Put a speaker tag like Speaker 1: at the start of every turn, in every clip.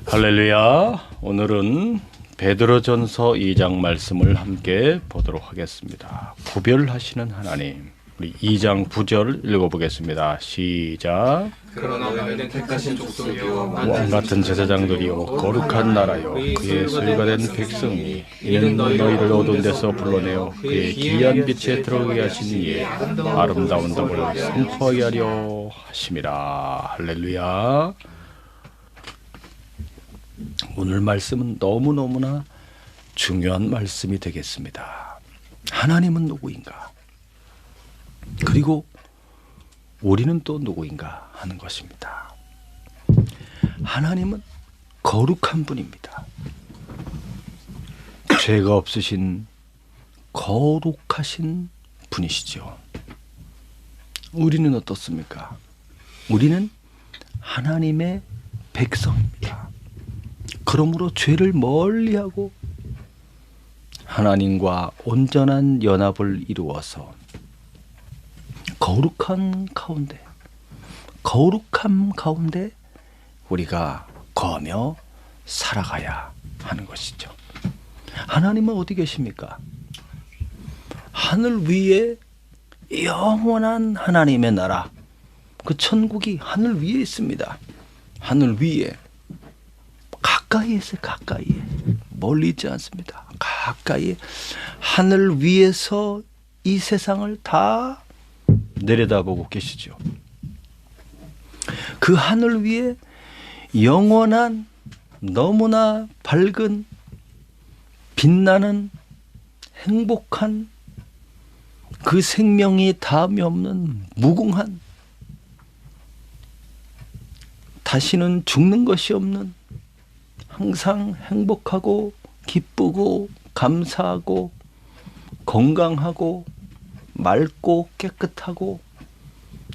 Speaker 1: 할렐루야. 오늘은 베드로전서 2장 말씀을 함께 보도록 하겠습니다. 구별하시는 하나님. 우리 2장 9절 읽어보겠습니다. 시작.
Speaker 2: 그러나 너희는 택하신 족속이요
Speaker 1: 왕 같은 제사장들이요 거룩한 나라요 그의 소유가 된 백성이 이는 너희를 어두운 데서 불러내어 그의 기이한 빛에 들어가게 하신 이의 아름다운 덕을 선포하게 하려 하심이라. 할렐루야. 오늘 말씀은 너무너무나 중요한 말씀이 되겠습니다. 하나님은 누구인가? 그리고 우리는 또 누구인가 하는 것입니다. 하나님은 거룩한 분입니다. 죄가 없으신 거룩하신 분이시죠. 우리는 어떻습니까? 우리는 하나님의 백성입니다. 그러므로 죄를 멀리하고 하나님과 온전한 연합을 이루어서 거룩함 가운데 우리가 거하며 살아가야 하는 것이죠. 하나님은 어디 계십니까? 하늘 위에 영원한 하나님의 나라, 그 천국이 하늘 위에 있습니다. 하늘 위에 가까이에 있어요. 가까이에. 멀리 있지 않습니다. 가까이에 하늘 위에서 이 세상을 다 내려다보고 계시죠. 그 하늘 위에 영원한 너무나 밝은 빛나는 행복한 그 생명이 다음이 없는 무궁한 다시는 죽는 것이 없는 항상 행복하고 기쁘고 감사하고 건강하고 맑고 깨끗하고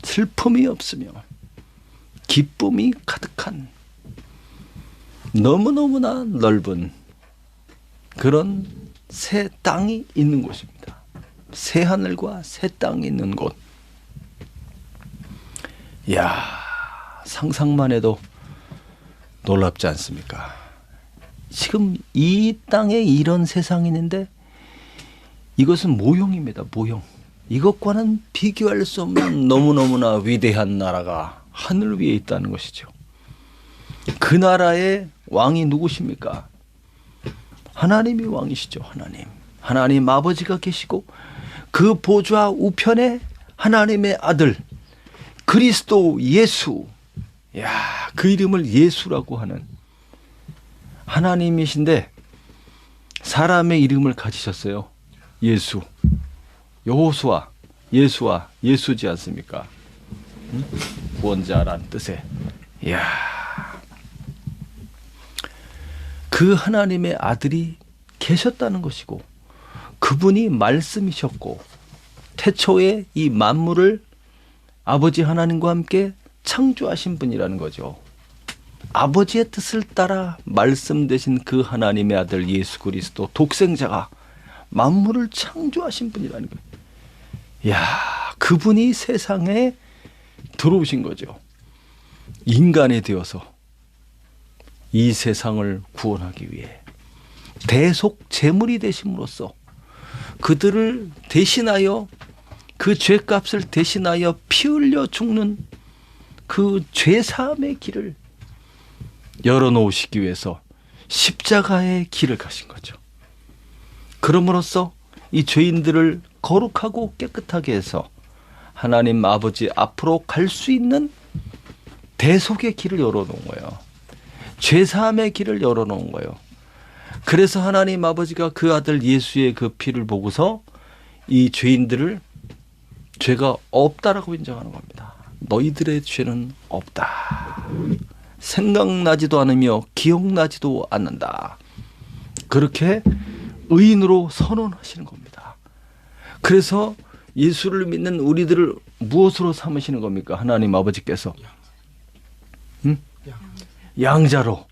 Speaker 1: 슬픔이 없으며 기쁨이 가득한 너무너무나 넓은 그런 새 땅이 있는 곳입니다. 새 하늘과 새 땅이 있는 곳. 이야, 상상만 해도 놀랍지 않습니까? 지금 이 땅에 이런 세상이 있는데 이것은 모형입니다. 모형. 이것과는 비교할 수 없는 너무너무나 위대한 나라가 하늘 위에 있다는 것이죠. 그 나라의 왕이 누구십니까? 하나님이 왕이시죠. 하나님 아버지가 계시고 그 보좌 우편에 하나님의 아들 그리스도 예수, 그 이름을 예수라고 하는 하나님이신데 사람의 이름을 가지셨어요. 예수. 여호수아, 예수와 예수지 않습니까? 구원자란 뜻에. 그 하나님의 아들이 계셨다는 것이고 그분이 말씀이셨고 태초에 이 만물을 아버지 하나님과 함께 창조하신 분이라는 거죠. 아버지의 뜻을 따라 말씀되신 그 하나님의 아들 예수 그리스도 독생자가 만물을 창조하신 분이라는 거예요. 그분이 세상에 들어오신 거죠. 인간이 되어서 이 세상을 구원하기 위해 대속 제물이 되심으로써 그들을 대신하여 그 죄값을 대신하여 피 흘려 죽는 그 죄사함의 길을 열어놓으시기 위해서 십자가의 길을 가신 거죠. 그럼으로써 이 죄인들을 거룩하고 깨끗하게 해서 하나님 아버지 앞으로 갈 수 있는 대속의 길을 열어놓은 거예요. 죄사함의 길을 열어놓은 거예요. 그래서 하나님 아버지가 그 아들 예수의 그 피를 보고서 이 죄인들을 죄가 없다라고 인정하는 겁니다. 너희들의 죄는 없다. 생각나지도 않으며 기억나지도 않는다. 그렇게 의인으로 선언하시는 겁니다. 그래서 예수를 믿는 우리들을 무엇으로 삼으시는 겁니까? 하나님 아버지께서 양자로.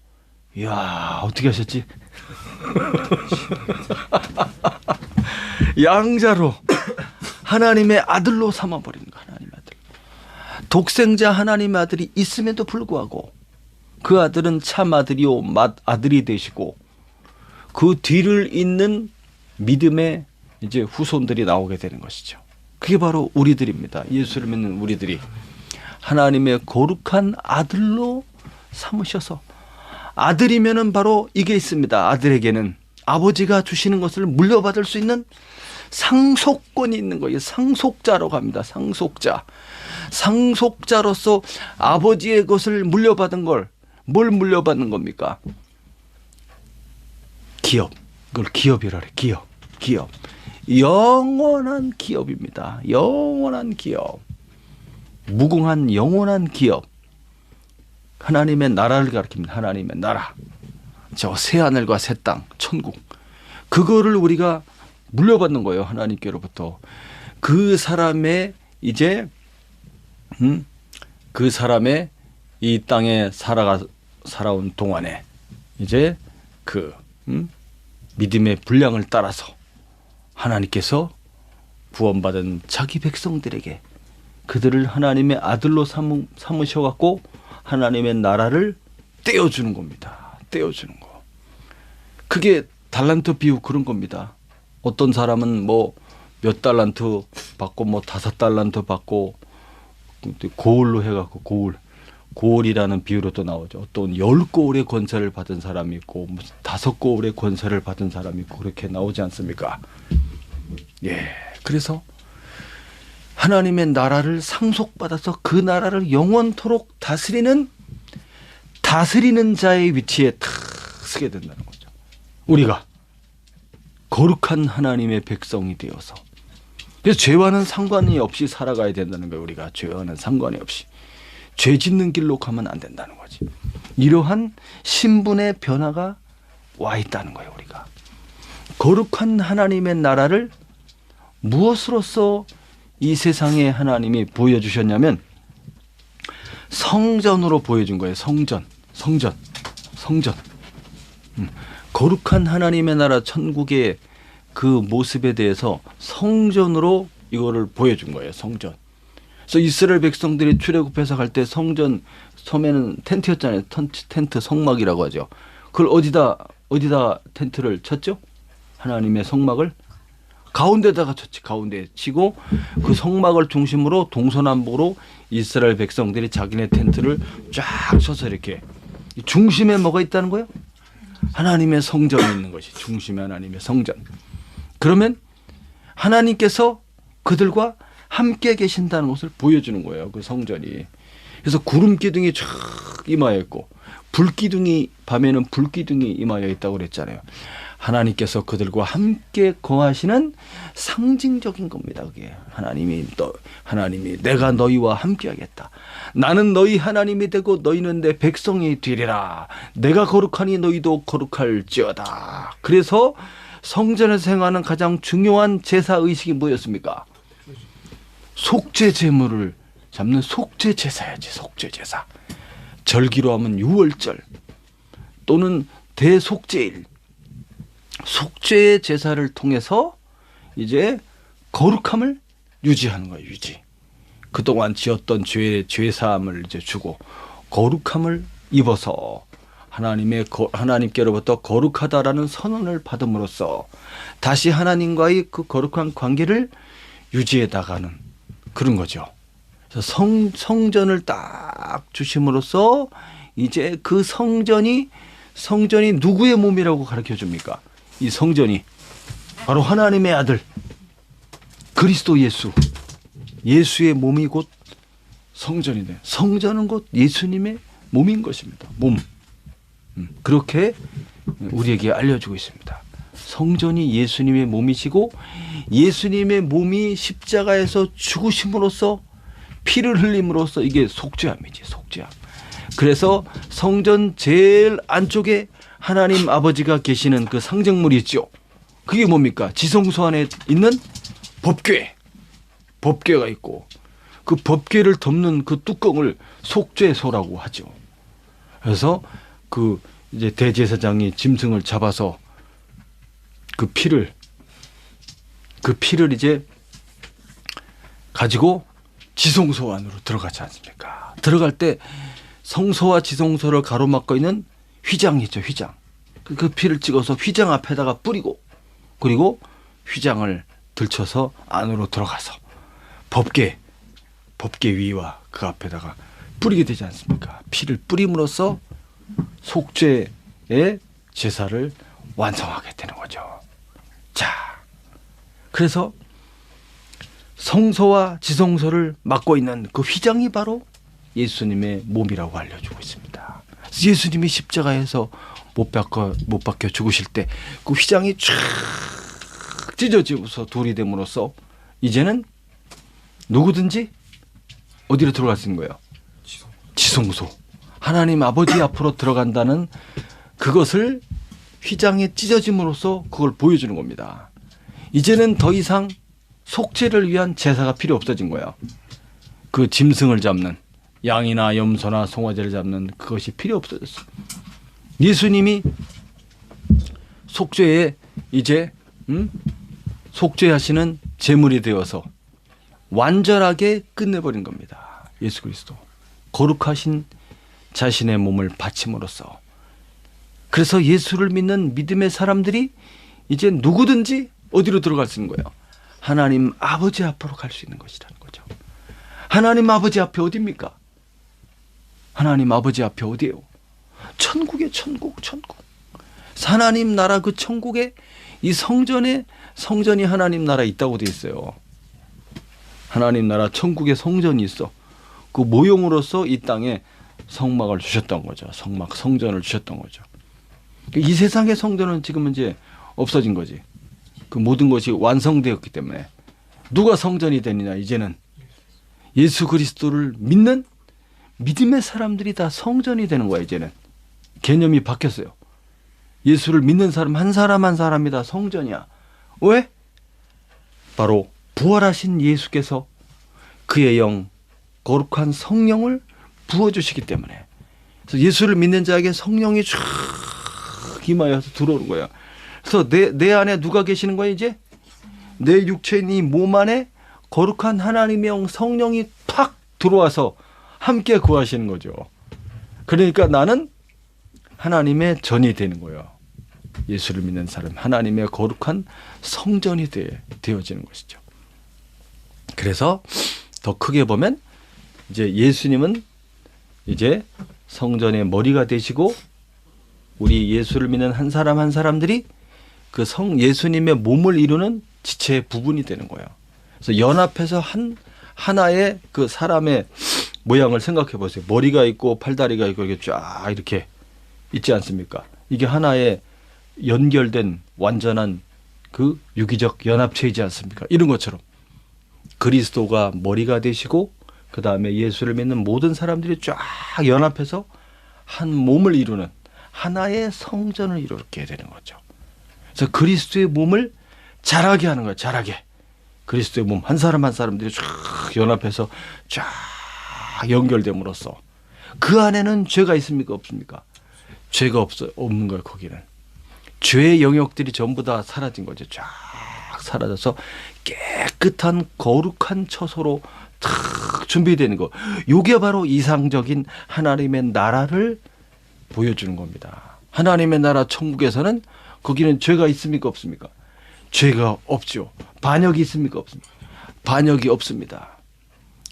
Speaker 1: 이야, 어떻게 하셨지? 양자로 하나님의 아들로 삼아버리는 거. 하나님의 아들. 독생자 하나님의 아들이 있음에도 불구하고
Speaker 3: 그 아들은 참 아들이요 맏아들이 되시고 그 뒤를 잇는 믿음의 이제 후손들이 나오게 되는 것이죠. 그게 바로 우리들입니다. 예수를 믿는 우리들이 하나님의 거룩한 아들로 삼으셔서 아들이면은 바로 이게 있습니다. 아들에게는 아버지가 주시는 것을 물려받을 수 있는 상속권이 있는 거예요. 상속자로 갑니다. 상속자. 상속자로서 아버지의 것을 물려받은 걸 뭘 물려받는 겁니까? 기업. 그걸 기업이라 그래. 기업. 기업. 영원한 기업입니다. 영원한 기업. 무궁한 영원한 기업. 하나님의 나라를 가리킵니다. 하나님의 나라. 저 새하늘과 새 땅, 천국. 그거를 우리가 물려받는 거예요. 하나님께로부터. 그 사람의 이제 그 사람의 이 땅에 살아온 동안에 이제 그 믿음의 분량을 따라서 하나님께서 구원받은 자기 백성들에게 그들을 하나님의 아들로 삼으셔갖고 하나님의 나라를 떼어주는 겁니다. 떼어주는 거. 그게 달란트 비유 그런 겁니다. 어떤 사람은 뭐 몇 달란트 받고 뭐 5달란트 받고 고을로 해갖고 고을이라는 비유로 또 나오죠. 어떤 10고을의 권세를 받은 사람이 있고 무슨 5고을의 권세를 받은 사람이 있고 그렇게 나오지 않습니까? 예. 그래서 하나님의 나라를 상속받아서 그 나라를 영원토록 다스리는 자의 위치에 탁 서게 된다는 거죠. 우리가 거룩한 하나님의 백성이 되어서 그래서 죄와는 상관이 없이 살아가야 된다는 거예요. 우리가 죄와는 상관이 없이 죄 짓는 길로 가면 안 된다는 거지. 이러한 신분의 변화가 와 있다는 거예요. 우리가 거룩한 하나님의 나라를 무엇으로서 이 세상에 하나님이 보여주셨냐면 성전으로 보여준 거예요. 성전. 거룩한 하나님의 나라 천국의 그 모습에 대해서 성전으로 이거를 보여준 거예요. 성전. 그래서 이스라엘 백성들이 출애굽해서 갈 때 성전 처음에는 텐트였잖아요. 텐트 성막이라고 하죠. 그걸 어디다 텐트를 쳤죠? 하나님의 성막을 가운데다가 쳤지. 가운데에 치고 그 성막을 중심으로 동서남북으로 이스라엘 백성들이 자기네 텐트를 쫙 쳐서 이렇게 중심에 뭐가 있다는 거예요? 하나님의 성전이 있는 것이 중심에 하나님의 성전. 그러면 하나님께서 그들과 함께 계신다는 것을 보여주는 거예요. 그 성전이. 그래서 구름 기둥이 쫙 임하여 있고 불기둥이 밤에는 불기둥이 임하여 있다고 그랬잖아요. 하나님께서 그들과 함께 거하시는 상징적인 겁니다. 그게 하나님이 내가 너희와 함께하겠다. 나는 너희 하나님이 되고 너희는 내 백성이 되리라. 내가 거룩하니 너희도 거룩할지어다. 그래서 성전에서 행하는 가장 중요한 제사 의식이 뭐였습니까? 속죄 제물을 잡는 속죄 제사야지. 속죄 제사. 절기로 하면 유월절 또는 대속죄일. 속죄의 제사를 통해서 이제 거룩함을 유지하는 거예요. 유지. 그동안 지었던 죄사함을 이제 주고 거룩함을 입어서 하나님께로부터 거룩하다라는 선언을 받음으로써 다시 하나님과의 그 거룩한 관계를 유지해 나가는 그런 거죠. 그래서 성전을 딱 주심으로써 이제 그 성전이 누구의 몸이라고 가르쳐 줍니까? 이 성전이 바로 하나님의 아들 그리스도 예수의 몸이 곧 성전이네. 성전은 곧 예수님의 몸인 것입니다. 몸. 그렇게 우리에게 알려주고 있습니다. 성전이 예수님의 몸이시고 예수님의 몸이 십자가에서 죽으심으로써 피를 흘림으로써 이게 속죄함이지. 속죄함. 그래서 성전 제일 안쪽에 하나님 아버지가 계시는 그 상징물이 있죠. 그게 뭡니까? 지성소 안에 있는 법궤가 있고 그 법궤를 덮는 그 뚜껑을 속죄소라고 하죠. 그래서 그 이제 대제사장이 짐승을 잡아서 그 피를 이제 가지고 지성소 안으로 들어가지 않습니까? 들어갈 때 성소와 지성소를 가로막고 있는 휘장이 있죠. 휘장. 그 피를 찍어서 휘장 앞에다가 뿌리고 그리고 휘장을 들쳐서 안으로 들어가서 법궤 위와 그 앞에다가 뿌리게 되지 않습니까? 피를 뿌림으로써 속죄의 제사를 완성하게 되는 거죠. 자, 그래서 성소와 지성소를 막고 있는 그 휘장이 바로 예수님의 몸이라고 알려주고 있습니다. 예수님이 십자가에서 못 박혀 죽으실 때 그 휘장이 쫙 찢어지면서 돌이 됨으로써 이제는 누구든지 어디로 들어갈 수 있는 거예요? 지성소. 하나님 아버지 앞으로 들어간다는 그것을 휘장에 찢어짐으로써 그걸 보여주는 겁니다. 이제는 더 이상 속죄를 위한 제사가 필요 없어진 거예요. 그 짐승을 잡는 양이나 염소나 송아지를 잡는 그것이 필요 없어졌어. 예수님이 속죄에 이제 속죄하시는 제물이 되어서 완전하게 끝내버린 겁니다. 예수 그리스도 거룩하신 자신의 몸을 바침으로써. 그래서 예수를 믿는 믿음의 사람들이 이제 누구든지 어디로 들어갈 수 있는 거예요? 하나님 아버지 앞으로 갈 수 있는 것이라는 거죠. 하나님 아버지 앞에 어디입니까? 하나님 아버지 앞에 어디예요? 천국에 천국. 하나님 나라 그 천국에 이 성전이 하나님 나라에 있다고 돼 있어요. 하나님 나라 천국에 성전이 있어. 그 모형으로서 이 땅에 성막을 주셨던 거죠. 성전을 주셨던 거죠. 이 세상의 성전은 지금 이제 없어진 거지. 그 모든 것이 완성되었기 때문에 누가 성전이 되느냐? 이제는 예수 그리스도를 믿는 믿음의 사람들이 다 성전이 되는 거야. 이제는 개념이 바뀌었어요. 예수를 믿는 사람 한 사람이 다 성전이야. 왜? 바로 부활하신 예수께서 그의 영 거룩한 성령을 부어주시기 때문에. 그래서 예수를 믿는 자에게 성령이 쫙 임하여서 들어오는 거야. 그래서 내 안에 누가 계시는 거야? 이제 내 육체인 이 몸 안에 거룩한 하나님의 영 성령이 팍 들어와서 함께 거하시는 거죠. 그러니까 나는 하나님의 전이 되는 거예요. 예수를 믿는 사람 하나님의 거룩한 성전이 되어지는 것이죠. 그래서 더 크게 보면 이제 예수님은 이제 성전의 머리가 되시고 우리 예수를 믿는 한 사람들이 그 예수님의 몸을 이루는 지체의 부분이 되는 거예요. 그래서 연합해서 하나의 그 사람의 모양을 생각해 보세요. 머리가 있고 팔다리가 있고 이게 쫙 이렇게 있지 않습니까? 이게 하나의 연결된 완전한 그 유기적 연합체이지 않습니까? 이런 것처럼 그리스도가 머리가 되시고 그 다음에 예수를 믿는 모든 사람들이 쫙 연합해서 한 몸을 이루는 하나의 성전을 이루게 되는 거죠. 그래서 그리스도의 몸을 자라게 하는 거예요. 자라게. 그리스도의 몸 한 사람들이 쫙 연합해서 쫙 연결됨으로써 그 안에는 죄가 있습니까? 없습니까? 죄가 없는 거예요. 거기는. 죄의 영역들이 전부 다 사라진 거죠. 쫙 사라져서 깨끗한 거룩한 처소로 탁 준비되는 거. 이게 바로 이상적인 하나님의 나라를 보여주는 겁니다. 하나님의 나라 천국에서는 거기는 죄가 있습니까? 없습니까? 죄가 없죠. 반역이 있습니까? 없습니까? 반역이 없습니다.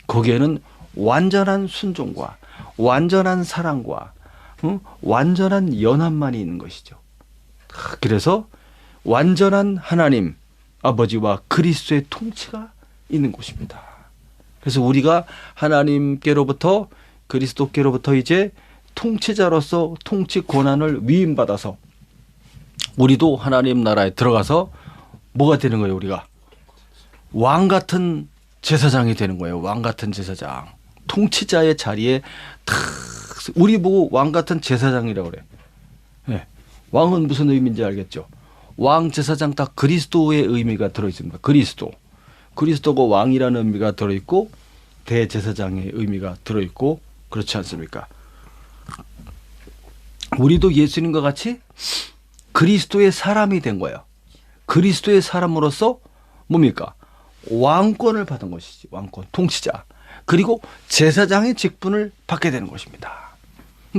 Speaker 3: 거기에는 완전한 순종과 완전한 사랑과 완전한 연합만이 있는 것이죠. 그래서 완전한 하나님 아버지와 그리스도의 통치가 있는 곳입니다. 그래서 우리가 하나님께로부터 그리스도께로부터 이제 통치자로서 통치 권한을 위임받아서 우리도 하나님 나라에 들어가서 뭐가 되는 거예요? 우리가 왕 같은 제사장이 되는 거예요. 왕 같은 제사장. 통치자의 자리에 탁 우리 보고 왕 같은 제사장이라고 그래. 네. 왕은 무슨 의미인지 알겠죠? 왕, 제사장 다 그리스도의 의미가 들어있습니다. 그리스도가 왕이라는 의미가 들어있고 대제사장의 의미가 들어있고 그렇지 않습니까? 우리도 예수님과 같이 그리스도의 사람이 된 거예요. 그리스도의 사람으로서 뭡니까? 왕권을 받은 것이지. 왕권, 통치자. 그리고 제사장의 직분을 받게 되는 것입니다.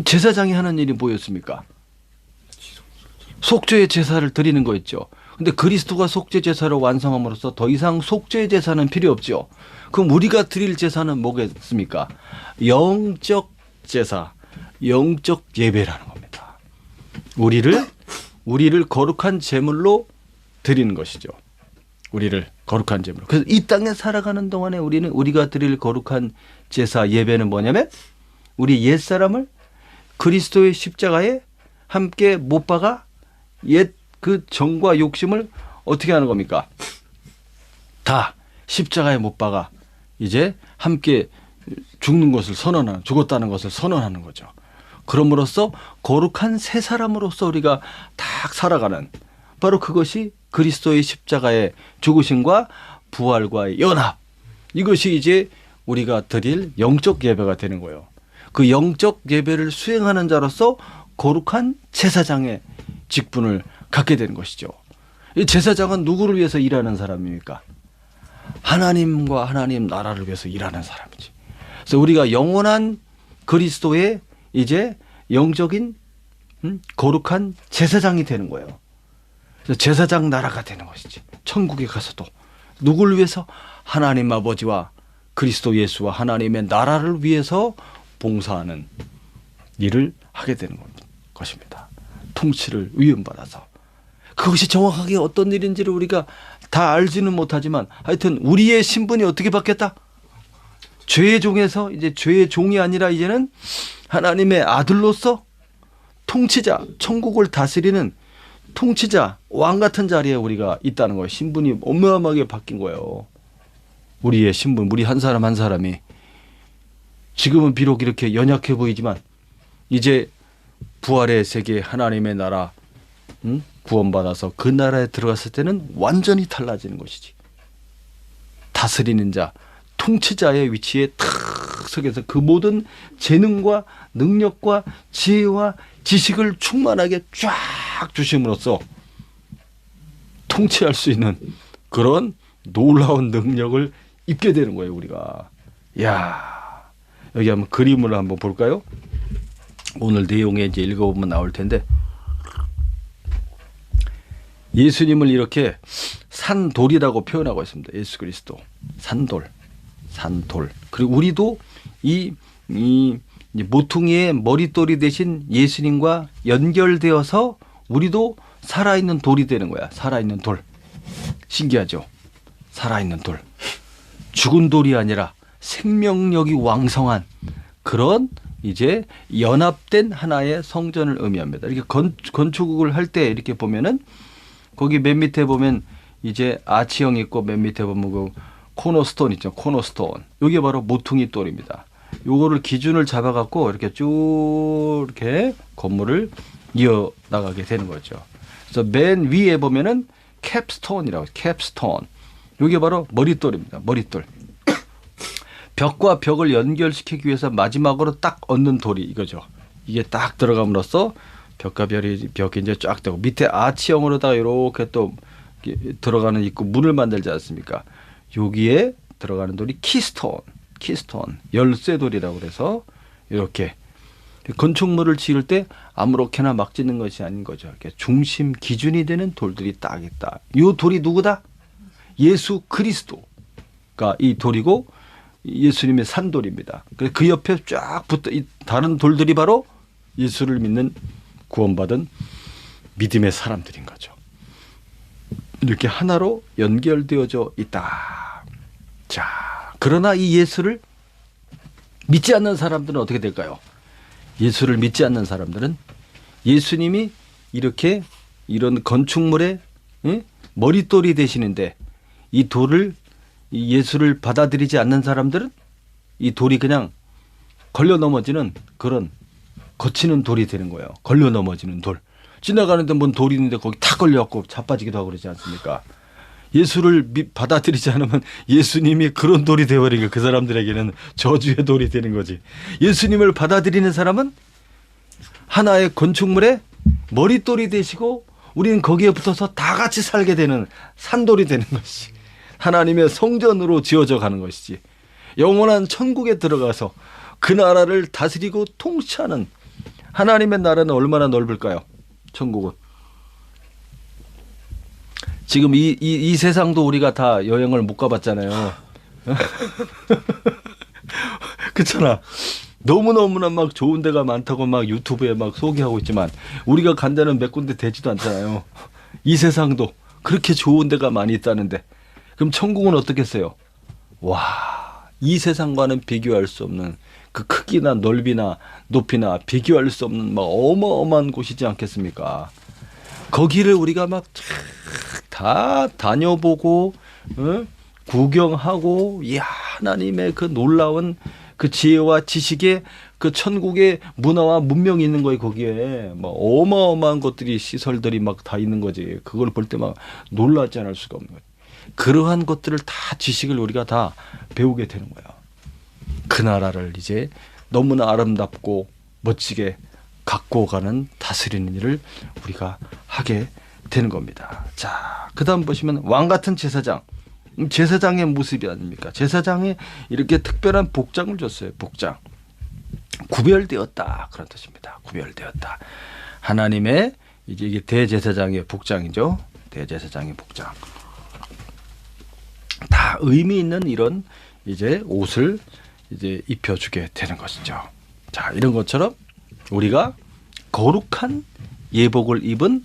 Speaker 3: 제사장이 하는 일이 뭐였습니까? 속죄의 제사를 드리는 거였죠. 근데 그리스도가 속죄 제사를 완성함으로써 더 이상 속죄 제사는 필요 없죠. 그럼 우리가 드릴 제사는 뭐겠습니까? 영적 제사, 영적 예배라는 겁니다. 우리를 거룩한 제물로 드리는 것이죠. 우리를 거룩한 제물로. 그래서 이 땅에 살아가는 동안에 우리가 드릴 거룩한 제사 예배는 뭐냐면 우리 옛사람을 그리스도의 십자가에 함께 못 박아 옛 그 정과 욕심을 어떻게 하는 겁니까? 다 십자가에 못 박아 이제 함께 죽는 것을 죽었다는 것을 선언하는 거죠. 그럼으로써 거룩한 새 사람으로서 우리가 딱 살아가는 바로 그것이 그리스도의 십자가의 죽으심과 부활과의 연합. 이것이 이제 우리가 드릴 영적 예배가 되는 거예요. 그 영적 예배를 수행하는 자로서 거룩한 제사장의 직분을 갖게 되는 것이죠. 이 제사장은 누구를 위해서 일하는 사람입니까? 하나님과 하나님 나라를 위해서 일하는 사람이지. 그래서 우리가 영원한 그리스도의 이제 영적인 거룩한 제사장이 되는 거예요. 그래서 제사장 나라가 되는 것이지. 천국에 가서도 누구를 위해서? 하나님 아버지와 그리스도 예수와 하나님의 나라를 위해서 봉사하는 일을 하게 되는 것입니다. 통치를 위임받아서. 그것이 정확하게 어떤 일인지를 우리가 다 알지는 못하지만 하여튼 우리의 신분이 어떻게 바뀌었다? 죄의 종에서 이제 죄의 종이 아니라 이제는 하나님의 아들로서 통치자, 천국을 다스리는 통치자, 왕 같은 자리에 우리가 있다는 거예요. 신분이 어마어마하게 바뀐 거예요. 우리의 신분, 우리 한 사람 한 사람이 지금은 비록 이렇게 연약해 보이지만 이제 부활의 세계 하나님의 나라 구원받아서 그 나라에 들어갔을 때는 완전히 달라지는 것이지. 다스리는 자, 통치자의 위치에 탁 서게서 그 모든 재능과 능력과 지혜와 지식을 충만하게 쫙 주심으로써 통치할 수 있는 그런 놀라운 능력을 입게 되는 거예요, 우리가. 야, 여기 한번 그림을 한번 볼까요? 오늘 내용에 이제 읽어보면 나올 텐데 예수님을 이렇게 산돌이라고 표현하고 있습니다. 예수 그리스도 산돌. 그리고 우리도 이 모퉁이의 머릿돌이 대신 예수님과 연결되어서 우리도 살아있는 돌이 되는 거야. 살아있는 돌. 신기하죠? 살아있는 돌. 죽은 돌이 아니라 생명력이 왕성한 그런 이제 연합된 하나의 성전을 의미합니다. 이렇게 건축을 할 때 이렇게 보면은 거기 맨 밑에 보면 이제 아치형 있고 맨 밑에 보면 그 코너스톤 있죠. 코너스톤. 이게 바로 모퉁이 돌입니다. 요거를 기준을 잡아갖고 이렇게 쭉 이렇게 건물을 이어나가게 되는 거죠. 그래서 맨 위에 보면은 캡스톤이라고 해요. 캡스톤. 요게 바로 머릿돌입니다. 머릿돌. 벽과 벽을 연결시키기 위해서 마지막으로 딱 얹는 돌이 이거죠. 이게 딱 들어감으로써 벽과 벽이 이제 쫙 되고 밑에 아치형으로다가 이렇게 또 들어가는 있고 문을 만들지 않습니까? 여기에 들어가는 돌이 키스톤, 열쇠돌이라고 그래서 이렇게 건축물을 지을 때 아무렇게나 막 짓는 것이 아닌 거죠. 이렇게 중심 기준이 되는 돌들이 딱 있다. 이 돌이 누구다? 예수 그리스도가 이 돌이고 예수님의 산돌입니다. 그래서 그 옆에 쫙 붙어 이 다른 돌들이 바로 예수를 믿는 구원받은 믿음의 사람들인 거죠. 이렇게 하나로 연결되어져 있다. 자, 그러나 이 예수를 믿지 않는 사람들은 어떻게 될까요? 예수를 믿지 않는 사람들은 예수님이 이렇게 이런 건축물에 머릿돌이 되시는데 이 돌을 이 예수를 받아들이지 않는 사람들은 이 돌이 그냥 걸려 넘어지는 그런 거치는 돌이 되는 거예요. 걸려 넘어지는 돌. 지나가는데 뭔 돌이 있는데 거기 탁 걸려갖고 자빠지기도 하고 그러지 않습니까? 예수를 받아들이지 않으면 예수님이 그런 돌이 되어버린 거예요. 그 사람들에게는 저주의 돌이 되는 거지. 예수님을 받아들이는 사람은 하나의 건축물에 머릿돌이 되시고 우리는 거기에 붙어서 다 같이 살게 되는 산돌이 되는 것이 하나님의 성전으로 지어져 가는 것이지. 영원한 천국에 들어가서 그 나라를 다스리고 통치하는 하나님의 나라는 얼마나 넓을까요? 천국은. 지금 이 세상도 우리가 다 여행을 못 가봤잖아요. 그렇잖아. 너무너무나 막 좋은 데가 많다고 막 유튜브에 막 소개하고 있지만 우리가 간 데는 몇 군데 되지도 않잖아요. 이 세상도 그렇게 좋은 데가 많이 있다는데 그럼 천국은 어떻겠어요? 와, 이 세상과는 비교할 수 없는 그 크기나 넓이나 높이나 비교할 수 없는 막 어마어마한 곳이지 않겠습니까? 거기를 우리가 막 다 다녀보고 구경하고 이 하나님의 그 놀라운 그 지혜와 지식의 그 천국의 문화와 문명이 있는 거예요. 거기에 뭐 어마어마한 것들이 시설들이 막 다 있는 거지. 그걸 볼 때 막 놀라지 않을 수가 없는 거예요. 그러한 것들을 다 지식을 우리가 다 배우게 되는 거예요. 그 나라를 이제 너무나 아름답고 멋지게 갖고 가는 다스리는 일을 우리가 하게 되는 겁니다. 자, 그 다음 보시면 왕 같은 제사장. 제사장의 모습이 아닙니까? 제사장에 이렇게 특별한 복장을 줬어요. 복장. 구별되었다. 그런 뜻입니다. 구별되었다. 하나님의 이게 대제사장의 복장이죠. 대제사장의 복장. 다 의미 있는 이런 이제 옷을 이제 입혀주게 되는 것이죠. 자, 이런 것처럼 우리가 거룩한 예복을 입은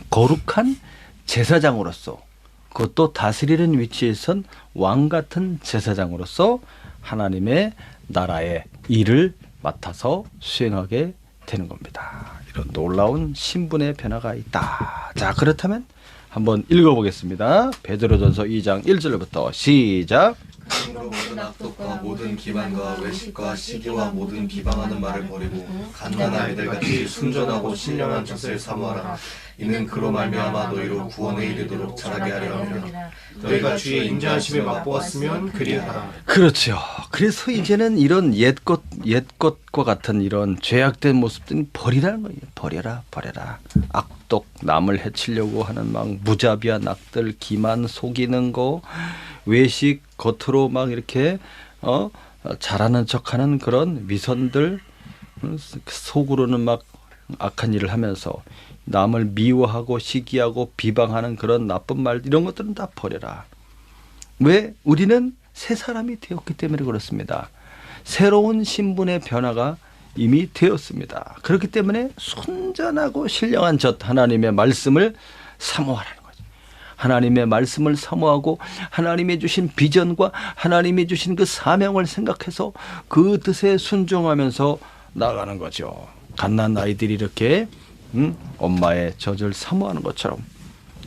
Speaker 3: 거룩한 제사장으로서 그것도 다스리는 위치에 선 왕 같은 제사장으로서 하나님의 나라의 일을 맡아서 수행하게 되는 겁니다. 이런 놀라운 신분의 변화가 있다. 자, 그렇다면 한번 읽어보겠습니다. 베드로전서 2장 1절부터 시작.
Speaker 2: 그러므로 모든 악독과 모든 기만과 외식과 시기와 모든 비방하는 말을 버리고 갓난 아이들같이 순전하고 신령한 젖을 사모하라. 이는 그로 말미암아 너희로 구원에 이르도록 자라게 하려 함이라. 너희가 주의 인자하심에 맛보았으면 그리하라.
Speaker 3: 그렇죠. 그래서 이제는 이런 옛것과 같은 이런 죄악된 모습들은 버리라는 거예요. 버려라. 악독, 남을 해치려고 하는 막 무자비한 악들, 기만, 속이는 거, 외식, 겉으로 막 이렇게 잘하는 척하는 그런 위선들, 속으로는 막 악한 일을 하면서 남을 미워하고 시기하고 비방하는 그런 나쁜 말, 이런 것들은 다 버려라. 왜? 우리는 새 사람이 되었기 때문에 그렇습니다. 새로운 신분의 변화가 이미 되었습니다. 그렇기 때문에 순전하고 신령한 젖, 하나님의 말씀을 사모하라는 거죠. 하나님의 말씀을 사모하고 하나님이 주신 비전과 하나님이 주신 그 사명을 생각해서 그 뜻에 순종하면서 나아가는 거죠. 갓난 아이들이 이렇게 엄마의 젖을 사모하는 것처럼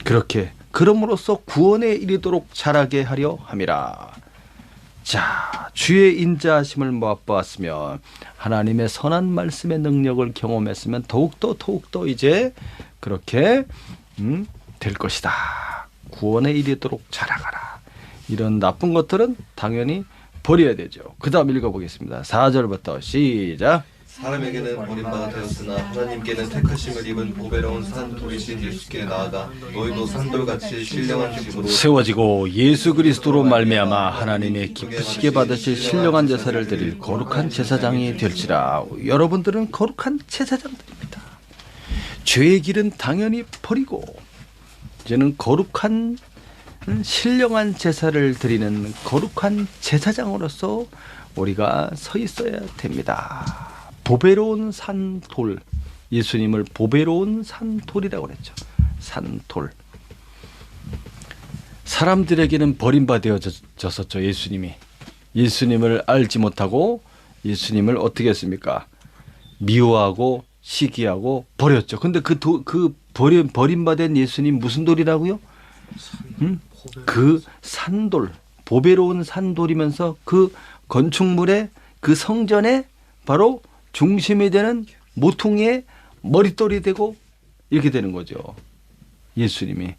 Speaker 3: 그렇게 그럼으로써 구원에 이르도록 자라게 하려 함이라. 자, 주의 인자하심을 맛보았으면 하나님의 선한 말씀의 능력을 경험했으면 더욱더 이제 그렇게 될 것이다. 구원에 이르도록 자라가라. 이런 나쁜 것들은 당연히 버려야 되죠. 그 다음 읽어보겠습니다. 4절부터 시작.
Speaker 2: 사람에게는 버림받아 되었으나 하나님께는 택하심을 입은 보배로운 산돌이신 예수께 나아가 너희도 산돌같이 신령한 집으로
Speaker 3: 세워지고 예수 그리스도로 말미암아 하나님의 기쁘시게 받으실 신령한 제사를 드릴 거룩한 제사장이 될지라. 여러분들은 거룩한 제사장들입니다. 죄의 길은 당연히 버리고 이제는 거룩한 신령한 제사를 드리는 거룩한 제사장으로서 우리가 서 있어야 됩니다. 보배로운 산돌, 예수님을 보배로운 산돌이라고 그랬죠. 산돌. 사람들에게는 버림받아졌었죠. 예수님이. 예수님을 알지 못하고 예수님을 어떻게 했습니까? 미워하고 시기하고 버렸죠. 근데 버림받은 예수님 무슨 돌이라고요? 그 산돌, 보배로운 산돌이면서 그 건축물의 그 성전에 바로 중심이 되는 모퉁이의 머릿돌이 되고 이렇게 되는 거죠. 예수님이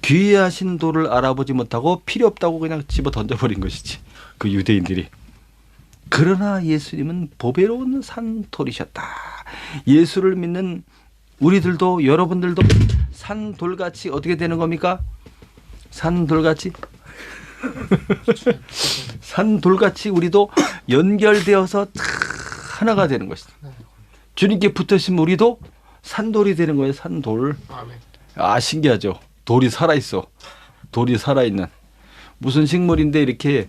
Speaker 3: 귀하신 돌을 알아보지 못하고 필요 없다고 그냥 집어 던져버린 것이지. 그 유대인들이. 그러나 예수님은 보배로운 산돌이셨다. 예수를 믿는 우리들도 여러분들도 산돌같이 어떻게 되는 겁니까? 산돌같이 산돌같이 우리도 연결되어서 하나가 되는 것이다. 주님께 붙으시면 우리도 산돌이 되는 거예요. 산돌.
Speaker 4: 아멘.
Speaker 3: 아, 신기하죠. 돌이 살아있어. 돌이 살아있는. 무슨 식물인데 이렇게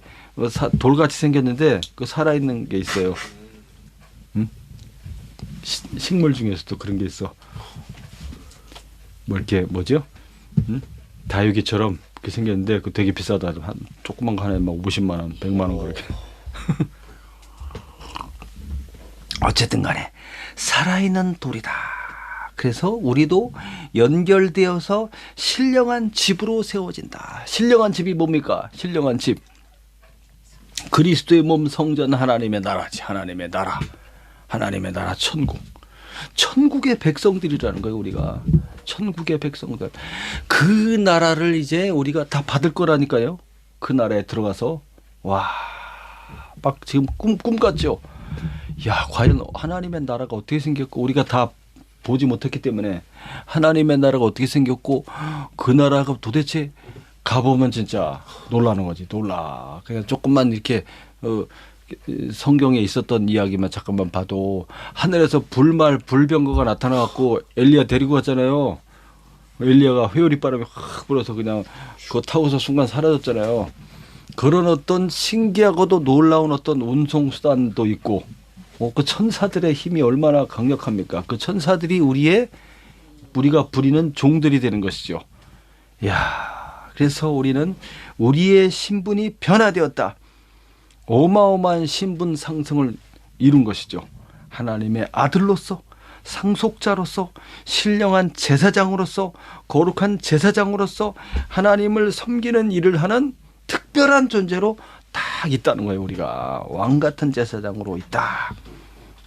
Speaker 3: 돌같이 생겼는데 그 살아있는 게 있어요. 응? 식물 중에서도 그런 게 있어. 뭐 이렇게 뭐죠? 응? 다육이처럼 이렇게 생겼는데 그 되게 비싸다. 한 조그만 거 하나에 막 50만 원, 100만 원 그렇게. 어쨌든 간에 살아있는 돌이다. 그래서 우리도 연결되어서 신령한 집으로 세워진다. 신령한 집이 뭡니까? 신령한 집. 그리스도의 몸 성전 하나님의 나라지. 하나님의 나라. 하나님의 나라 천국. 천국의 백성들이라는 거예요. 우리가. 천국의 백성들. 그 나라를 이제 우리가 다 받을 거라니까요. 그 나라에 들어가서 와, 막 지금 꿈 같죠. 야, 과연 하나님의 나라가 어떻게 생겼고 우리가 다 보지 못했기 때문에 하나님의 나라가 어떻게 생겼고 그 나라가 도대체 가보면 진짜 놀라는 거지. 놀라. 그냥 조금만 이렇게 성경에 있었던 이야기만 잠깐만 봐도 하늘에서 불병거가 나타나갖고 엘리야 데리고 갔잖아요. 엘리야가 회오리 바람이 확 불어서 그냥 그거 타고서 순간 사라졌잖아요. 그런 어떤 신기하고도 놀라운 어떤 운송수단도 있고 그 천사들의 힘이 얼마나 강력합니까? 그 천사들이 우리가 부리는 종들이 되는 것이죠. 야, 그래서 우리는 우리의 신분이 변화되었다. 어마어마한 신분 상승을 이룬 것이죠. 하나님의 아들로서, 상속자로서, 신령한 제사장으로서, 거룩한 제사장으로서 하나님을 섬기는 일을 하는 특별한 존재로 딱 있다는 거예요. 우리가 왕 같은 제사장으로 있다.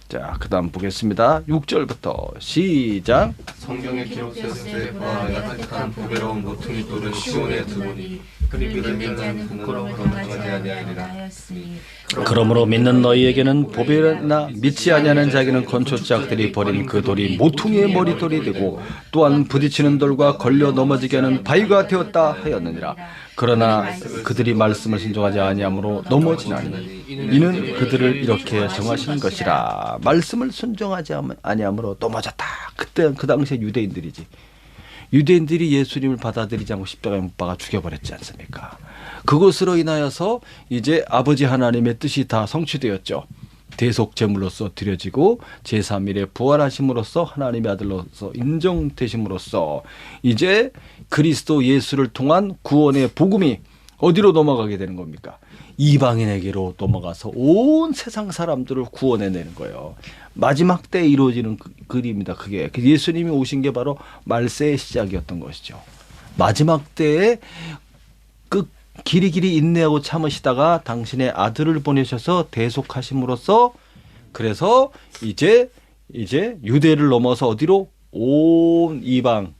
Speaker 3: 자, 그 다음 보겠습니다. 6절부터 시작.
Speaker 2: 성경에 기록되었을 바 내가 택한 보배로운 모퉁이 돌은 시온에 두고니 그를 믿는 자는 부끄러움을 당하지 아니하리라.
Speaker 1: 그러므로 믿는 너희에게는 보배나 믿지 아니하는 자에게는 건초짝들이 버린 그 돌이 모퉁이의 머리돌이 되고 또한 부딪히는 돌과 걸려 넘어지게 하는 바위가 되었다 하였느니라. 그러나 그들이 말씀을 순종하지 아니하므로 넘어지나니 이는 그들을 이렇게 정하신 것이라. 말씀을 순종하지 아니하므로 넘어졌다. 그때 그 당시에 유대인들이지. 유대인들이 예수님을 받아들이지 않고 십자가에 못 박아 죽여버렸지 않습니까? 그것으로 인하여서 이제 아버지 하나님의 뜻이 다 성취되었죠. 대속 제물로서 드려지고 제3일에 부활하심으로써 하나님의 아들로서 인정되심으로써 이제 그리스도 예수를 통한 구원의 복음이 어디로 넘어가게 되는 겁니까? 이방인에게로 넘어가서 온 세상 사람들을 구원해내는 거예요. 마지막 때에 이루어지는 그림이다. 그게 예수님이 오신 게 바로 말세의 시작이었던 것이죠. 마지막 때에 그 길이 인내하고 참으시다가 당신의 아들을 보내셔서 대속하심으로써 그래서 이제 유대를 넘어서 어디로? 온 이방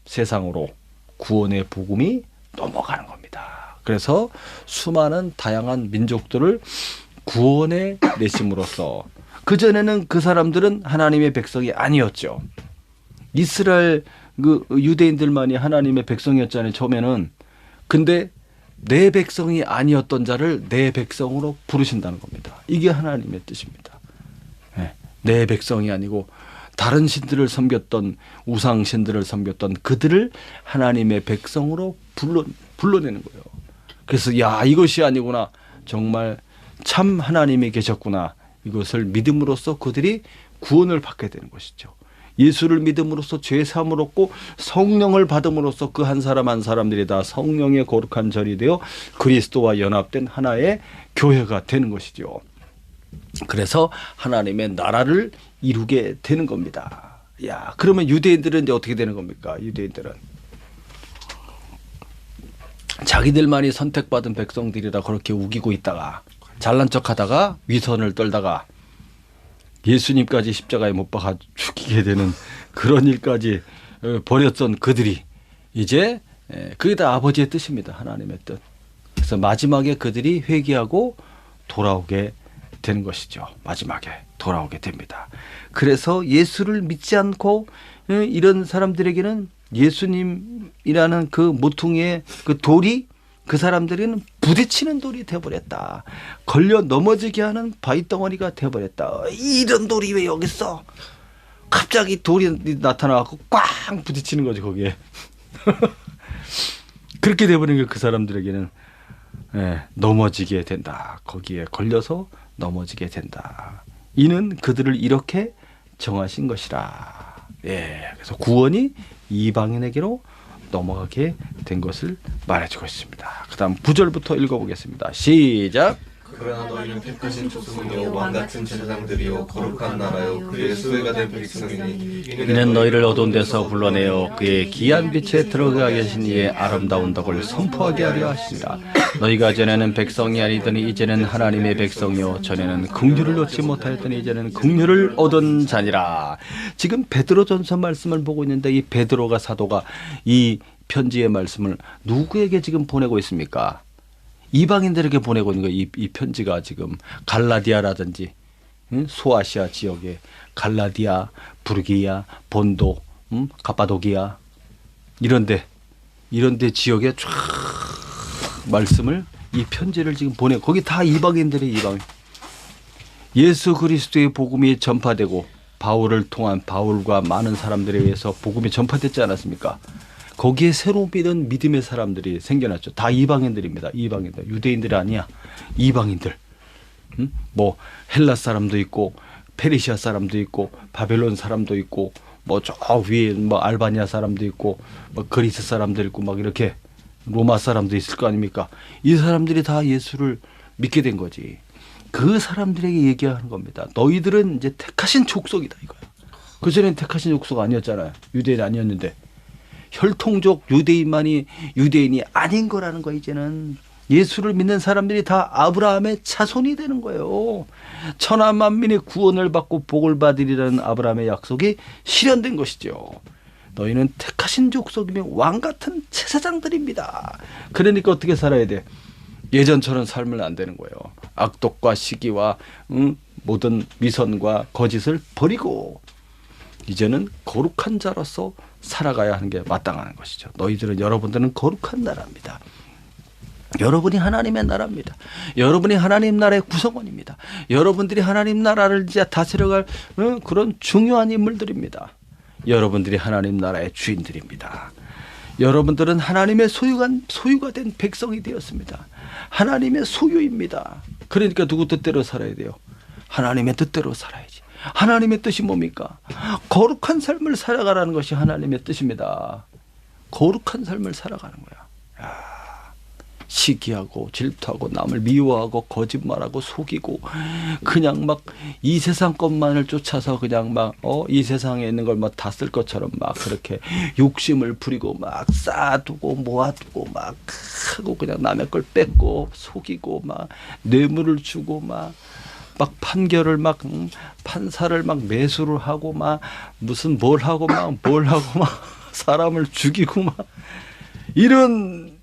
Speaker 1: 세상으로 구원의 복음이 넘어가는 겁니다. 그래서 수많은 다양한 민족들을 구원해 내심으로써 그전에는 그 사람들은 하나님의 백성이 아니었죠. 이스라엘 그 유대인들만이 하나님의 백성이었잖아요. 처음에는. 근데 내 백성이 아니었던 자를 내 백성으로 부르신다는 겁니다. 이게 하나님의 뜻입니다. 내 백성이 아니고 다른 신들을 섬겼던 우상 신들을 섬겼던 그들을 하나님의 백성으로 불러내는 거예요. 그래서 야, 이것이 아니구나. 정말 참 하나님이 계셨구나. 이것을 믿음으로써 그들이 구원을 받게 되는 것이죠. 예수를 믿음으로써 죄 사함을 얻고 성령을 받음으로써 그 한 사람 한 사람들이 다 성령의 거룩한 절이 되어 그리스도와 연합된 하나의 교회가 되는 것이죠. 그래서 하나님의 나라를 이루게 되는 겁니다. 야, 그러면 유대인들은 이제 어떻게 되는 겁니까? 유대인들은 자기들만이 선택받은 백성들이라 그렇게 우기고 있다가 잘난 척하다가 위선을 떨다가 예수님까지 십자가에 못 박아 죽이게 되는 그런 일까지 벌였던 그들이 이제 그게 다 아버지의 뜻입니다. 하나님의 뜻. 그래서 마지막에 그들이 회개하고 돌아오게 되는 것이죠. 마지막에 돌아오게 됩니다. 그래서 예수를 믿지 않고 이런 사람들에게는 예수님이라는 그 모퉁이의 그 돌이 그 사람들은 부딪히는 돌이 되어버렸다. 걸려 넘어지게 하는 바위 덩어리가 되어버렸다. 이런 돌이 왜 여기 있어?
Speaker 3: 갑자기 돌이 나타나갖고 꽝 부딪히는 거죠 거기에. 그렇게 돼버린 게 그 사람들에게는 넘어지게 된다. 거기에 걸려서 넘어지게 된다. 이는 그들을 이렇게 정하신 것이라. 그래서 구원이 이방인에게로 넘어가게 된 것을 말해주고 있습니다. 그 다음 9절부터 읽어보겠습니다. 시작.
Speaker 2: 그러나 너희는 택하신 족속이요 왕같은 제사장들이요 거룩한 나라요 그의 소유가 된 백성이니
Speaker 1: 이는 너희를 어두운 데서 불러내어 그의 귀한 빛에 들어가게 하신 이의 아름다운 덕을 선포하게 하려 하시니라. 너희가 전에는 백성이 아니더니 이제는 하나님의 백성이요 전에는 긍휼을 얻지 못하였더니 이제는 긍휼을 얻은 자니라. 지금 베드로전서 말씀을 보고 있는데 이 베드로가 사도가 이 편지의 말씀을 누구에게 지금 보내고 있습니까? 이방인들에게 보내고 있는 거예요. 이 편지가 지금 갈라디아라든지 소아시아 지역의 갈라디아, 부르기아, 본도, 가파도기아 이런데 지역에 쫙 말씀을 이 편지를 지금 거기 다 이방인들의 이방인. 예수 그리스도의 복음이 전파되고 바울을 통한 바울과 많은 사람들에 의해서 복음이 전파됐지 않았습니까? 거기에 새로 믿은 믿음의 사람들이 생겨났죠. 다 이방인들입니다. 이방인들. 유대인들이 아니야. 이방인들. 뭐 헬라 사람도 있고 페르시아 사람도 있고 바벨론 사람도 있고 뭐 저 위에 뭐 알바니아 사람도 있고 뭐 그리스 사람도 있고 막 이렇게 로마 사람도 있을 거 아닙니까? 이 사람들이 다 예수를 믿게 된 거지. 그 사람들에게 얘기하는 겁니다. 너희들은 이제 택하신 족속이다 이거야. 그전엔 택하신 족속 아니었잖아요. 유대인 아니었는데. 혈통적 유대인만이 유대인이 아닌 거라는 거. 이제는 예수를 믿는 사람들이 다 아브라함의 자손이 되는 거예요. 천하 만민의 구원을 받고 복을 받으리라는 아브라함의 약속이 실현된 것이죠. 너희는 택하신 족속이며 왕같은 제사장들입니다. 그러니까 어떻게 살아야 돼? 예전처럼 살면 안 되는 거예요. 악독과 시기와 모든 미선과 거짓을 버리고 이제는 거룩한 자로서 살아가야 하는 게 마땅한 것이죠. 여러분들은 거룩한 나라입니다. 여러분이 하나님의 나라입니다. 여러분이 하나님 나라의 구성원입니다. 여러분들이 하나님 나라를 이제 다스려갈 그런 중요한 인물들입니다. 여러분들이 하나님 나라의 주인들입니다. 여러분들은 하나님의 소유가 된 백성이 되었습니다. 하나님의 소유입니다. 그러니까 누구 뜻대로 살아야 돼요? 하나님의 뜻대로 살아야지. 하나님의 뜻이 뭡니까? 거룩한 삶을 살아가라는 것이 하나님의 뜻입니다. 거룩한 삶을 살아가는 거야. 시기하고 질투하고 남을 미워하고 거짓말하고 속이고 그냥 막 이 세상 것만을 쫓아서 그냥 막 이 세상에 있는 걸 막 다 쓸 것처럼 막 그렇게 욕심을 부리고 막 쌓아두고 모아두고 막 하고 그냥 남의 걸 뺏고 속이고 막 뇌물을 주고 막 판결을 판사를 매수를 하고 무슨 뭘 하고 사람을 죽이고 이런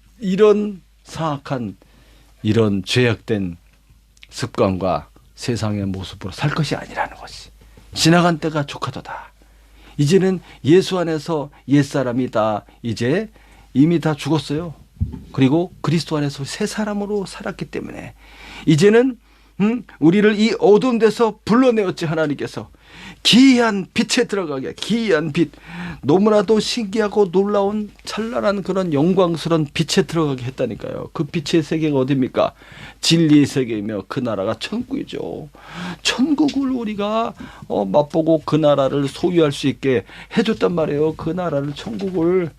Speaker 1: 사악한 이런 죄악된 습관과 세상의 모습으로 살 것이 아니라는 것이. 지나간 때가 족하도다. 이제는 예수 안에서 옛사람이 다 이제 이미 다 죽었어요. 그리고 그리스도 안에서 새 사람으로 살았기 때문에 이제는 우리를 이 어두운 데서 불러내었지. 하나님께서 기이한 빛에 들어가게. 기이한 빛, 너무나도 신기하고 놀라운 찬란한 그런 영광스러운 빛에 들어가게 했다니까요. 그 빛의 세계가 어디입니까? 진리의 세계이며 그 나라가 천국이죠. 천국을 우리가 맛보고 그 나라를 소유할 수 있게 해줬단 말이에요. 그 나라를, 천국을.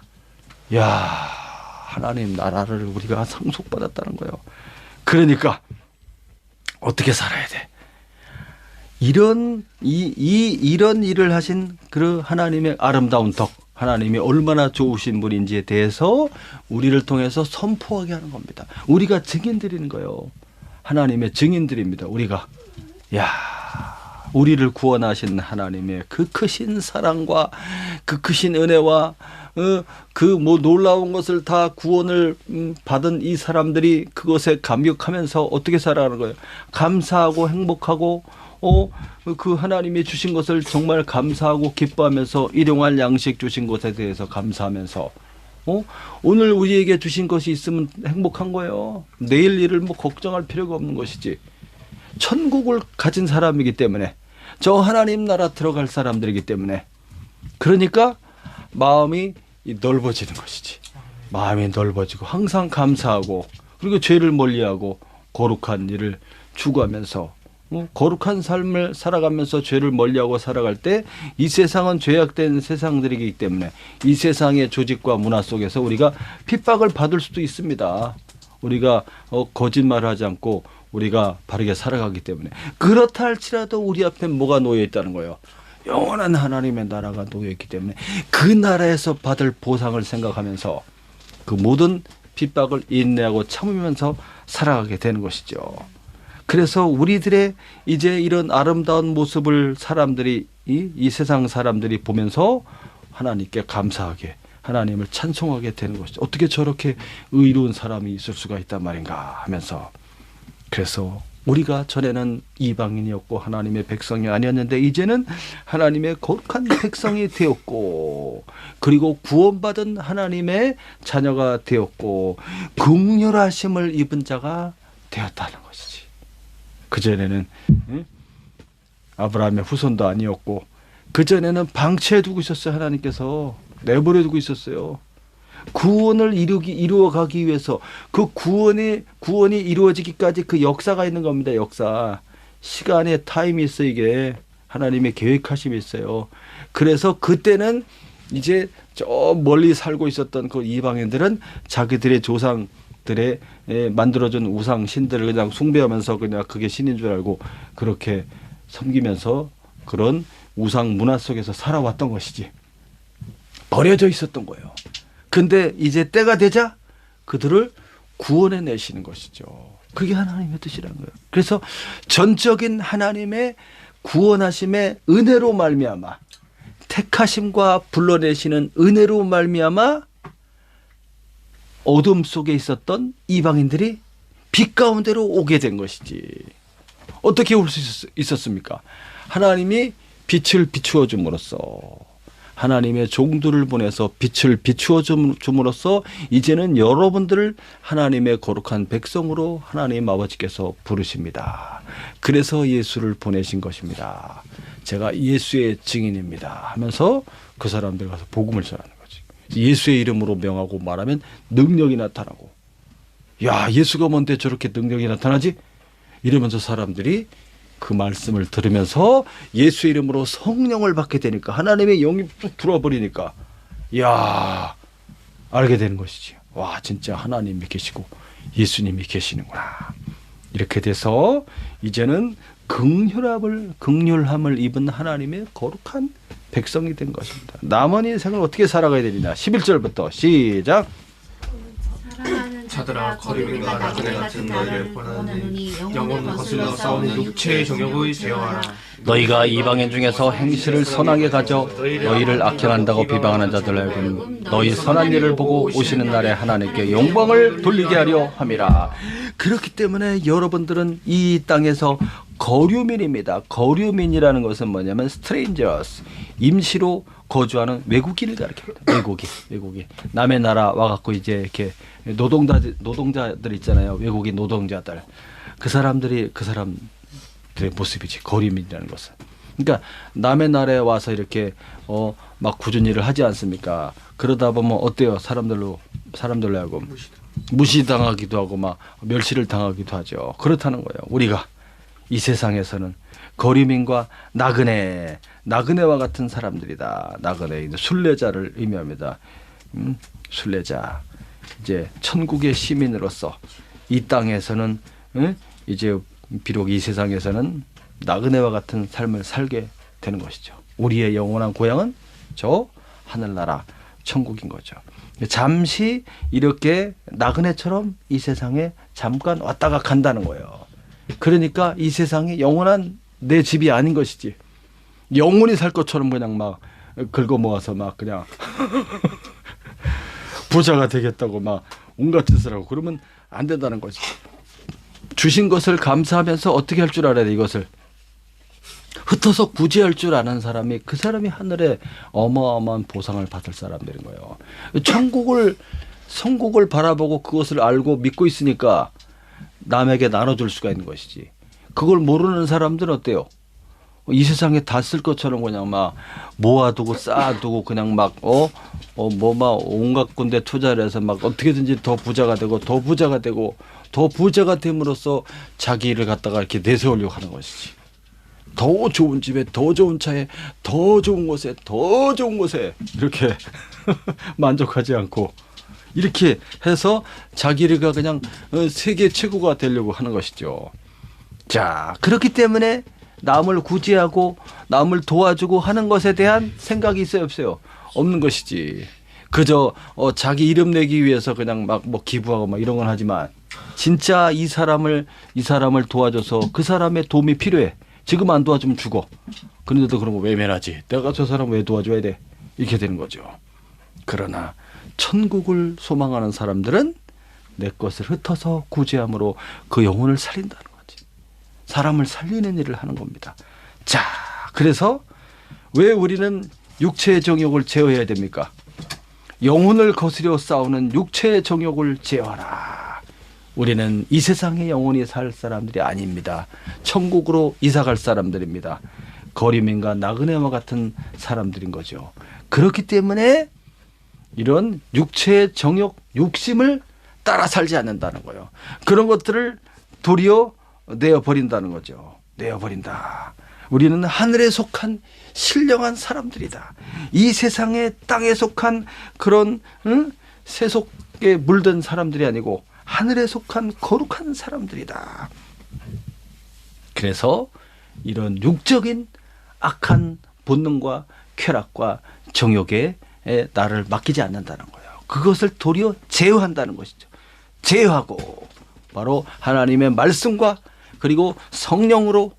Speaker 1: 하나님 나라를 우리가 상속받았다는 거예요. 그러니까 어떻게 살아야 돼? 이런 일을 하신 그 하나님의 아름다운 덕, 하나님이 얼마나 좋으신 분인지에 대해서 우리를 통해서 선포하게 하는 겁니다. 우리가 증인드리는 거예요. 하나님의 증인들입니다. 우리가. 우리를 구원하신 하나님의 그 크신 사랑과 그 크신 은혜와 그 놀라운 것을 다 구원을 받은 이 사람들이 그것에 감격하면서 어떻게 살아가는 거예요? 감사하고 행복하고 그 하나님이 주신 것을 정말 감사하고 기뻐하면서 일용할 양식 주신 것에 대해서 감사하면서 오늘 우리에게 주신 것이 있으면 행복한 거예요. 내일 일을 걱정할 필요가 없는 것이지. 천국을 가진 사람이기 때문에,
Speaker 3: 저 하나님 나라 들어갈 사람들이기 때문에 그러니까 마음이 넓어지는 것이지. 마음이 넓어지고 항상 감사하고 그리고 죄를 멀리하고 거룩한 일을 추구하면서 거룩한 삶을 살아가면서 죄를 멀리하고 살아갈 때 이 세상은 죄악된 세상들이기 때문에 이 세상의 조직과 문화 속에서 우리가 핍박을 받을 수도 있습니다. 우리가 거짓말을 하지 않고 우리가 바르게 살아가기 때문에 그렇다 할지라도 우리 앞에 뭐가 놓여 있다는 거예요. 영원한 하나님의 나라가 놓여 있기 때문에 그 나라에서 받을 보상을 생각하면서 그 모든 핍박을 인내하고 참으면서 살아가게 되는 것이죠. 그래서 우리들의 이제 이런 아름다운 모습을 사람들이 이 세상 사람들이 보면서 하나님께 감사하게 하나님을 찬송하게 되는 것이죠. 어떻게 저렇게 의로운 사람이 있을 수가 있단 말인가 하면서 그래서 우리가 전에는 이방인이었고 하나님의 백성이 아니었는데 이제는 하나님의 거룩한 백성이 되었고 그리고 구원받은 하나님의 자녀가 되었고 긍휼하심을 입은 자가 되었다는 것이지. 그전에는 아브라함의 후손도 아니었고 그전에는 방치해 두고 있었어요. 하나님께서 내버려 두고 있었어요. 구원을 이루어가기 위해서 그 구원이 이루어지기까지 그 역사가 있는 겁니다. 역사. 시간의 타임이 있어 이게. 하나님의 계획하심이 있어요. 그래서 그때는 이제 저 멀리 살고 있었던 그 이방인들은 자기들의 조상들의 만들어준 우상 신들을 그냥 숭배하면서 그냥 그게 신인 줄 알고 그렇게 섬기면서 그런 우상 문화 속에서 살아왔던 것이지. 버려져 있었던 거예요. 근데 이제 때가 되자 그들을 구원해 내시는 것이죠. 그게 하나님의 뜻이라는 거예요. 그래서 전적인 하나님의 구원하심의 은혜로 말미암아 택하심과 불러내시는 은혜로 말미암아 어둠 속에 있었던 이방인들이 빛 가운데로 오게 된 것이지. 어떻게 올 수 있었습니까? 하나님이 빛을 비추어 줌으로써 하나님의 종들을 보내서 빛을 비추어 줌으로써 이제는 여러분들을 하나님의 거룩한 백성으로 하나님 아버지께서 부르십니다. 그래서 예수를 보내신 것입니다. 제가 예수의 증인입니다 하면서 그 사람들 가서 복음을 전하는 거지. 예수의 이름으로 명하고 말하면 능력이 나타나고 야 예수가 뭔데 저렇게 능력이 나타나지? 이러면서 사람들이 그 말씀을 들으면서 예수 이름으로 성령을 받게 되니까 하나님의 영이 쭉 들어버리니까 이야 알게 되는 것이지. 와 진짜 하나님이 계시고 예수님이 계시는구나. 이렇게 돼서 이제는 긍휼함을 입은 하나님의 거룩한 백성이 된 것입니다. 남은 인생을 어떻게 살아가야 되느냐. 11절부터 시작.
Speaker 2: 자들아 거리민과 나그네 같은 너희를 보내느니 영혼 거슬러 싸우는 육체의 정욕의 제어하라.
Speaker 1: 너희가 이방인 중에서 행실을 선하게 가져 너희를 악행한다고 비방하는 자들 하여금 너희 선한 일을 보고 오시는 날에 하나님께 영광을 돌리게 하려 함이라.
Speaker 3: 그렇기 때문에 여러분들은 이 땅에서 거류민입니다. 거류민이라는 것은 뭐냐면 strangers, 임시로 거주하는 외국인을 가리킵니다. 외국인. 남의 나라 와갖고 이제 이렇게 노동자들 있잖아요. 외국인 노동자들. 그 사람들의 모습이지. 거류민이라는 것은. 그러니까 남의 나라에 와서 이렇게 막 굳은 일을 하지 않습니까? 그러다 보면 어때요? 사람들로 하여금 무시당하기도 하고 막 멸시를 당하기도 하죠. 그렇다는 거예요. 우리가 이 세상에서는 거류민과 나그네와 같은 사람들이다. 나그네, 순례자를 의미합니다. 순례자. 이제 천국의 시민으로서 이 땅에서는 이제 비록 이 세상에서는 나그네와 같은 삶을 살게 되는 것이죠. 우리의 영원한 고향은 저 하늘나라 천국인 거죠. 잠시 이렇게 나그네처럼 이 세상에 잠깐 왔다가 간다는 거예요. 그러니까 이 세상이 영원한 내 집이 아닌 것이지. 영원히 살 것처럼 그냥 막 긁어 모아서 막 그냥 부자가 되겠다고 막 온갖 짓을 하고 그러면 안 된다는 거지. 주신 것을 감사하면서 어떻게 할 줄 알아야 돼. 이것을 흩어서 구제할 줄 아는 사람이 그 사람이 하늘에 어마어마한 보상을 받을 사람들인 거예요. 천국을 바라보고 그것을 알고 믿고 있으니까 남에게 나눠줄 수가 있는 것이지. 그걸 모르는 사람들은 어때요? 이 세상에 다 쓸 것처럼 그냥 막 모아두고 쌓아두고 그냥 막 온갖 군데 투자를 해서 막 어떻게든지 더 부자가 되고 더 부자가 되고 더 부자가 됨으로써 자기 일을 갖다가 이렇게 내세우려고 하는 것이지. 더 좋은 집에, 더 좋은 차에, 더 좋은 곳에, 더 좋은 곳에 이렇게 만족하지 않고 이렇게 해서 자기가 그냥 세계 최고가 되려고 하는 것이죠. 자, 그렇기 때문에 남을 구제하고 남을 도와주고 하는 것에 대한 생각이 있어요, 없어요? 없는 것이지. 그저 자기 이름 내기 위해서 그냥 막 뭐 기부하고 막 이런 건 하지만 진짜 이 사람을 도와줘서 그 사람의 도움이 필요해. 지금 안 도와주면 죽어. 그런데도 그런 거 외면하지. 내가 저 사람 왜 도와줘야 돼? 이렇게 되는 거죠. 그러나 천국을 소망하는 사람들은 내 것을 흩어서 구제함으로 그 영혼을 살린다는 거지. 사람을 살리는 일을 하는 겁니다. 자, 그래서 왜 우리는 육체의 정욕을 제어해야 됩니까? 영혼을 거스려 싸우는 육체의 정욕을 제어하라. 우리는 이 세상에 영원히 살 사람들이 아닙니다. 천국으로 이사갈 사람들입니다. 거리민과 나그네와 같은 사람들인 거죠. 그렇기 때문에 이런 육체의 정욕, 욕심을 따라 살지 않는다는 거예요. 그런 것들을 도리어 내어버린다는 거죠. 내어버린다. 우리는 하늘에 속한 신령한 사람들이다. 이 세상의 땅에 속한 그런 세속에 물든 사람들이 아니고 하늘에 속한 거룩한 사람들이다. 그래서 이런 육적인 악한 본능과 쾌락과 정욕에 나를 맡기지 않는다는 거예요. 그것을 도리어 제어한다는 것이죠. 제어하고 바로 하나님의 말씀과 그리고 성령으로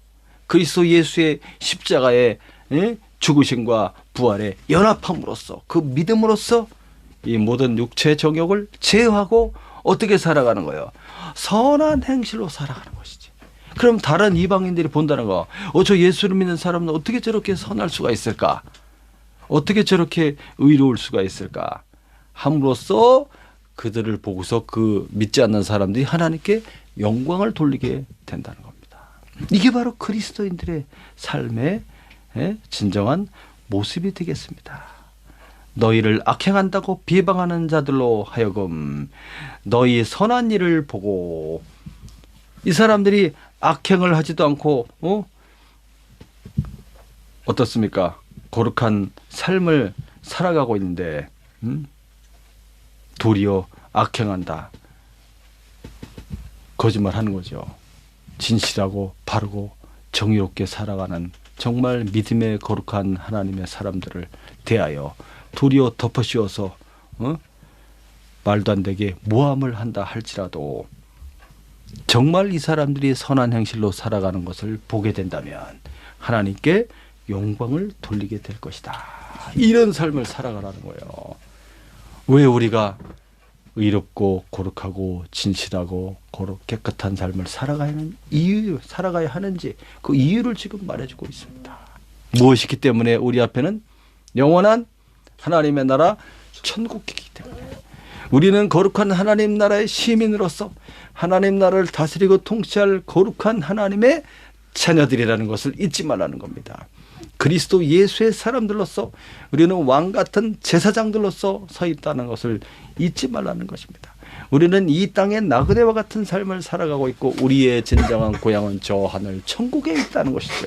Speaker 3: 그리스도 예수의 십자가의 죽으심과 부활에 연합함으로써 그 믿음으로써 이 모든 육체의 정욕을 제어하고 어떻게 살아가는 거예요? 선한 행실로 살아가는 것이지. 그럼 다른 이방인들이 본다는 거. 저 예수를 믿는 사람은 어떻게 저렇게 선할 수가 있을까? 어떻게 저렇게 의로울 수가 있을까? 함으로써 그들을 보고서 그 믿지 않는 사람들이 하나님께 영광을 돌리게 된다는 겁니다. 이게 바로 그리스도인들의 삶의 진정한 모습이 되겠습니다. 너희를 악행한다고 비방하는 자들로 하여금 너희 선한 일을 보고 이 사람들이 악행을 하지도 않고 어떻습니까? 거룩한 삶을 살아가고 있는데 도리어 악행한다. 거짓말하는 거죠. 진실하고 바르고 정의롭게 살아가는 정말 믿음의 거룩한 하나님의 사람들을 대하여 도리어 덮어씌워서 말도 안 되게 모함을 한다 할지라도 정말 이 사람들이 선한 행실로 살아가는 것을 보게 된다면 하나님께 영광을 돌리게 될 것이다. 이런 삶을 살아가라는 거예요. 왜 우리가 의롭고 거룩하고 진실하고 깨끗한 삶을 살아가야 하는지 그 이유를 지금 말해주고 있습니다. 무엇이기 때문에 우리 앞에는 영원한 하나님의 나라 천국이기 때문에 우리는 거룩한 하나님 나라의 시민으로서 하나님 나라를 다스리고 통치할 거룩한 하나님의 자녀들이라는 것을 잊지 말라는 겁니다. 그리스도 예수의 사람들로서 우리는 왕 같은 제사장들로서 서 있다는 것을 잊지 말라는 것입니다. 우리는 이 땅의 나그네와 같은 삶을 살아가고 있고 우리의 진정한 고향은 저 하늘 천국에 있다는 것이죠.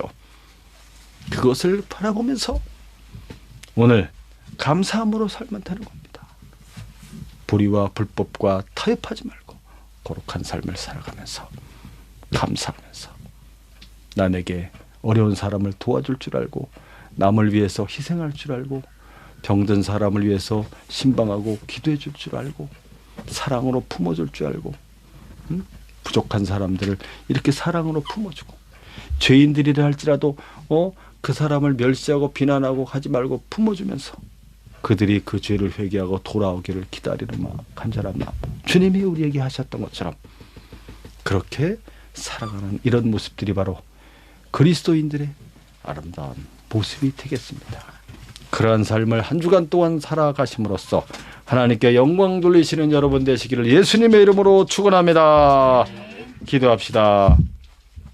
Speaker 3: 그것을 바라보면서 오늘 감사함으로 살면 되는 겁니다. 불의와 불법과 타협하지 말고 거룩한 삶을 살아가면서 감사하면서 남에게 어려운 사람을 도와줄 줄 알고 남을 위해서 희생할 줄 알고 병든 사람을 위해서 신방하고 기도해 줄 줄 알고 사랑으로 품어줄 줄 알고 부족한 사람들을 이렇게 사랑으로 품어주고 죄인들이라 할지라도 그 사람을 멸시하고 비난하고 하지 말고 품어주면서 그들이 그 죄를 회개하고 돌아오기를 기다리는 마음, 간절한 마음 주님이 우리에게 하셨던 것처럼 그렇게 살아가는 이런 모습들이 바로 그리스도인들의 아름다운 모습이 되겠습니다. 그러한 삶을 한 주간 동안 살아가심으로써 하나님께 영광 돌리시는 여러분 되시기를 예수님의 이름으로 축원합니다. 기도합시다.